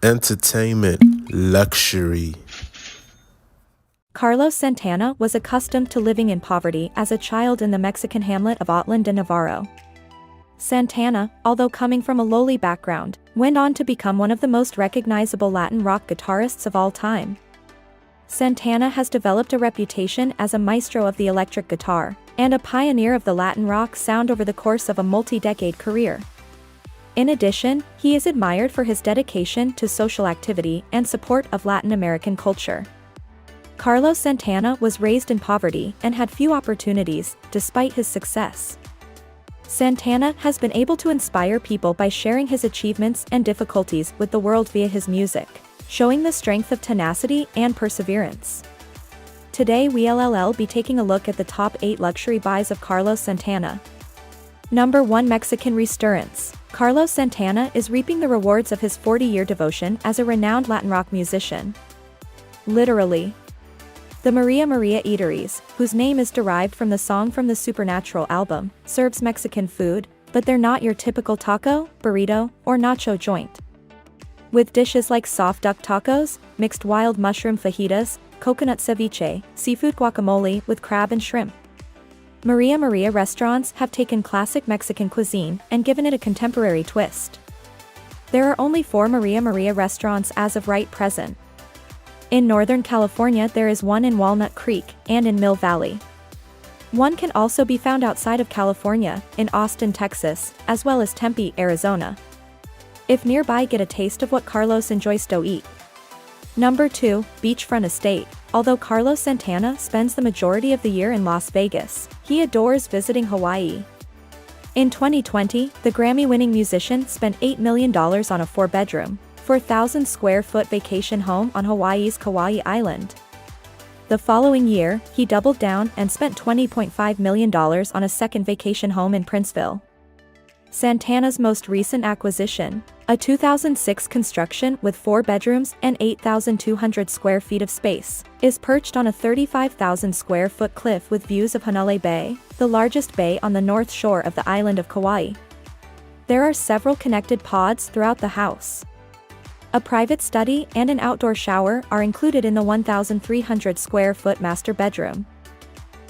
entertainment, luxury. Carlos Santana was accustomed to living in poverty as a child in the Mexican hamlet of Otland de Navarro. Santana, although coming from a lowly background, went on to become one of the most recognizable Latin rock guitarists of all time. Santana has developed a reputation as a maestro of the electric guitar, and a pioneer of the Latin rock sound over the course of a multi-decade career. In addition, he is admired for his dedication to social activity and support of Latin American culture. Carlos Santana was raised in poverty and had few opportunities, despite his success. Santana has been able to inspire people by sharing his achievements and difficulties with the world via his music, showing the strength of tenacity and perseverance. Today we'll be taking a look at the top 8 luxury buys of Carlos Santana. Number 1. Mexican restaurants. Carlos Santana is reaping the rewards of his 40-year devotion as a renowned Latin rock musician. Literally. The Maria Maria Eateries, whose name is derived from the song from the Supernatural album, serves Mexican food, but they're not your typical taco, burrito, or nacho joint. With dishes like soft duck tacos, mixed wild mushroom fajitas, coconut ceviche, seafood guacamole with crab and shrimp. Maria Maria restaurants have taken classic Mexican cuisine and given it a contemporary twist. There are only 4 Maria Maria restaurants as of right present. In Northern California there is one in Walnut Creek and in Mill Valley. One can also be found outside of California, in Austin, Texas, as well as Tempe, Arizona. If nearby, get a taste of what Carlos enjoys to eat. Number 2. Beachfront Estate. Although Carlos Santana spends the majority of the year in Las Vegas, he adores visiting Hawaii. In 2020, the Grammy-winning musician spent $8 million on a 4-bedroom, 4,000-square-foot vacation home on Hawaii's Kauai Island. The following year, he doubled down and spent $20.5 million on a second vacation home in Princeville. Santana's most recent acquisition, a 2006 construction with 4 bedrooms and 8,200 square feet of space, is perched on a 35,000-square-foot cliff with views of Hanalei Bay, the largest bay on the north shore of the island of Kauai. There are several connected pods throughout the house. A private study and an outdoor shower are included in the 1,300-square-foot master bedroom.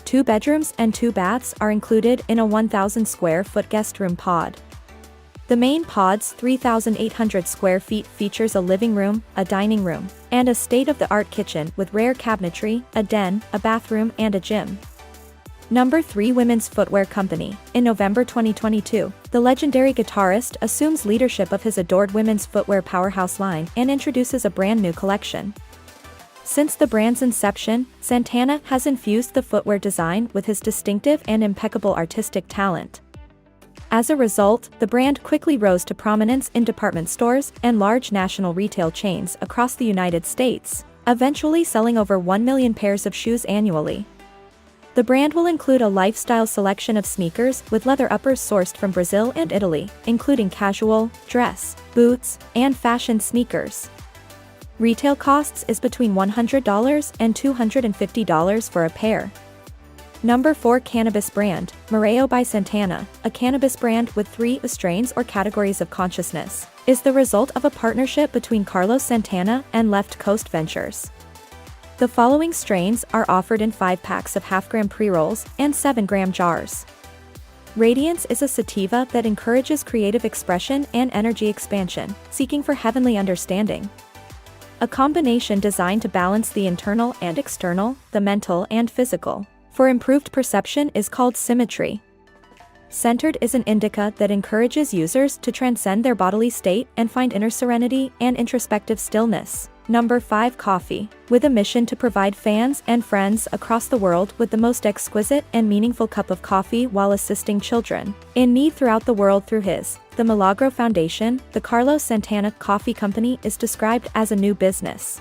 2 bedrooms and 2 baths are included in a 1,000-square-foot guest room pod. The main pod's 3,800 square feet features a living room, a dining room, and a state-of-the-art kitchen with rare cabinetry, a den, a bathroom, and a gym. Number 3. Women's Footwear Company. In November 2022, the legendary guitarist assumes leadership of his adored women's footwear powerhouse line and introduces a brand new collection. Since the brand's inception, Santana has infused the footwear design with his distinctive and impeccable artistic talent. As a result, the brand quickly rose to prominence in department stores and large national retail chains across the United States, eventually selling over 1 million pairs of shoes annually. The brand will include a lifestyle selection of sneakers with leather uppers sourced from Brazil and Italy, including casual, dress, boots, and fashion sneakers. Retail costs is between $100 and $250 for a pair. Number 4. Cannabis brand. Mareo by Santana, a cannabis brand with 3 strains or categories of consciousness, is the result of a partnership between Carlos Santana and Left Coast Ventures. The following strains are offered in 5 packs of half-gram pre-rolls and 7-gram jars. Radiance is a sativa that encourages creative expression and energy expansion, seeking for heavenly understanding. A combination designed to balance the internal and external, the mental and physical, for improved perception is called symmetry. Centered is an indica that encourages users to transcend their bodily state and find inner serenity and introspective stillness. Number 5. Coffee. With a mission to provide fans and friends across the world with the most exquisite and meaningful cup of coffee while assisting children in need throughout the world through the Milagro Foundation, the Carlos Santana Coffee Company is described as a new business.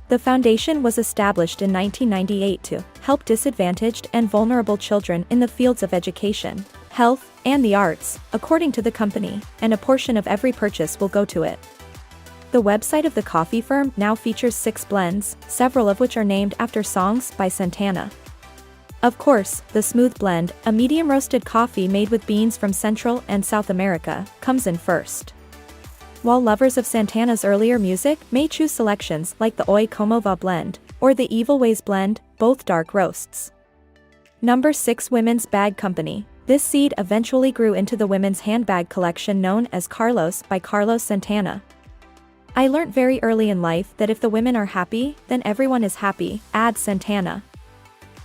The foundation was established in 1998 to help disadvantaged and vulnerable children in the fields of education, health, and the arts, according to the company, and a portion of every purchase will go to it. The website of the coffee firm now features 6 blends, several of which are named after songs by Santana. Of course, the smooth blend, a medium roasted coffee made with beans from Central and South America, comes in first. while lovers of Santana's earlier music may choose selections like the Oi Como Va blend, or the Evil Ways blend, both dark roasts. Number 6. Women's Bag Company. This seed eventually grew into the women's handbag collection known as Carlos by Carlos Santana. I learnt very early in life that if the women are happy, then everyone is happy, adds Santana.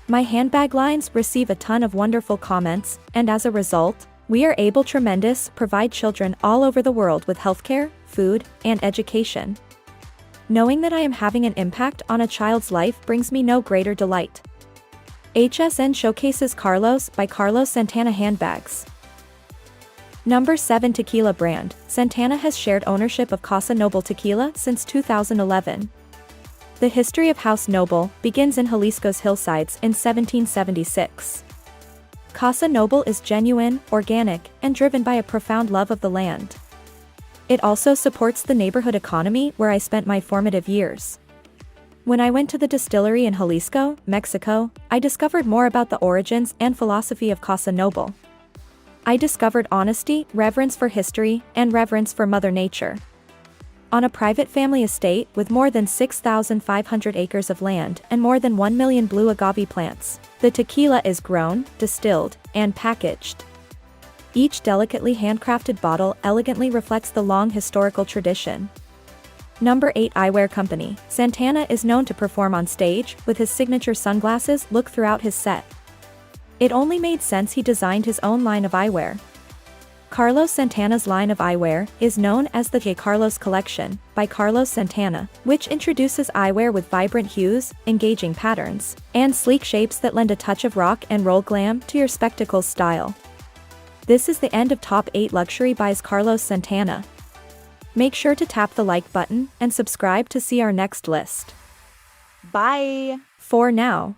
My handbag lines receive a ton of wonderful comments, and as a result, we are able to provide children all over the world with healthcare, food, and education. Knowing that I am having an impact on a child's life brings me no greater delight. HSN showcases Carlos by Carlos Santana handbags. Number 7. Tequila brand. Santana has shared ownership of Casa Noble Tequila since 2011. The history of House Noble begins in Jalisco's hillsides in 1776. Casa Noble is genuine, organic, and driven by a profound love of the land. It also supports the neighborhood economy where I spent my formative years. When I went to the distillery in Jalisco, Mexico, I discovered more about the origins and philosophy of Casa Noble. I discovered honesty, reverence for history, and reverence for Mother Nature. On a private family estate with more than 6,500 acres of land and more than 1 million blue agave plants, the tequila is grown, distilled, and packaged. Each delicately handcrafted bottle elegantly reflects the long historical tradition. Number 8. Eyewear Company. Santana is known to perform on stage with his signature sunglasses look throughout his set. It only made sense he designed his own line of eyewear. Carlos Santana's line of eyewear is known as the Que Carlos Collection by Carlos Santana, which introduces eyewear with vibrant hues, engaging patterns, and sleek shapes that lend a touch of rock and roll glam to your spectacles style. This is the end of Top 8 Luxury Buys Carlos Santana. Make sure to tap the like button and subscribe to see our next list. Bye! For now.